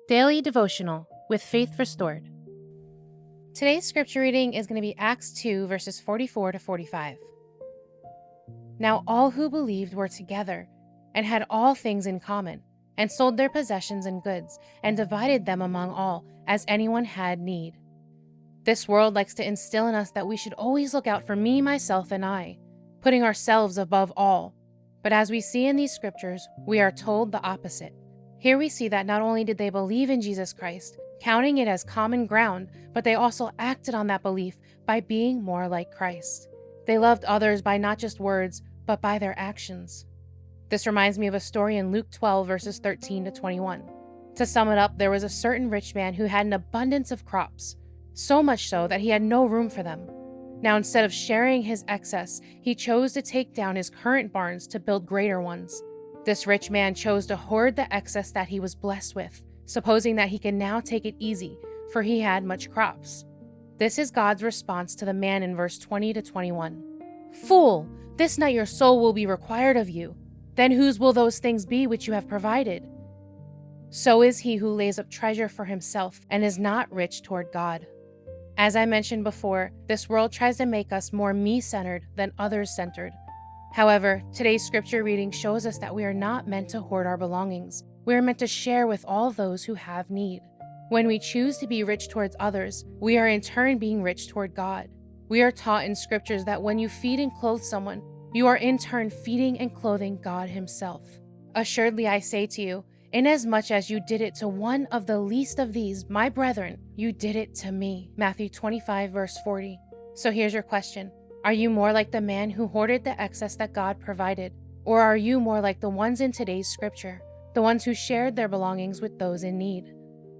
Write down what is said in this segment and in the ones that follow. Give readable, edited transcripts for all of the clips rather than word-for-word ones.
Daily Devotional with Faith Restored. Today's scripture reading is going to be Acts 2, verses 44 to 45. Now all who believed were together and had all things in common, and sold their possessions and goods, and divided them among all, as anyone had need. This world likes to instill in us that we should always look out for me, myself, and I, putting ourselves above all. But as we see in these scriptures, we are told the opposite. Here we see that not only did they believe in Jesus Christ, counting it as common ground, but they also acted on that belief by being more like Christ. They loved others by not just words, but by their actions. This reminds me of a story in Luke 12, verses 13 to 21. To sum it up, there was a certain rich man who had an abundance of crops, so much so that he had no room for them. Now, instead of sharing his excess, he chose to take down his current barns to build greater ones. This rich man chose to hoard the excess that he was blessed with, supposing that he can now take it easy, for he had much crops. This is God's response to the man in verse 20 to 21. Fool, this night your soul will be required of you. Then whose will those things be which you have provided? So is he who lays up treasure for himself and is not rich toward God. As I mentioned before, this world tries to make us more me-centered than others-centered. However, today's scripture reading shows us that we are not meant to hoard our belongings. We are meant to share with all those who have need. When we choose to be rich towards others, we are in turn being rich toward God. We are taught in scriptures that when you feed and clothe someone, you are in turn feeding and clothing God himself. Assuredly I say to you, inasmuch as you did it to one of the least of these, my brethren, you did it to me. Matthew 25, verse 40. So here's your question. Are you more like the man who hoarded the excess that God provided? Or are you more like the ones in today's scripture, the ones who shared their belongings with those in need?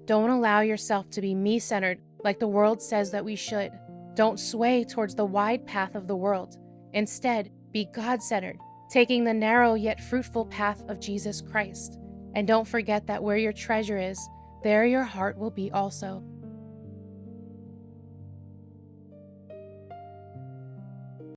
Don't allow yourself to be me-centered like the world says that we should. Don't sway towards the wide path of the world. Instead, be God-centered, taking the narrow yet fruitful path of Jesus Christ. And don't forget that where your treasure is, there your heart will be also.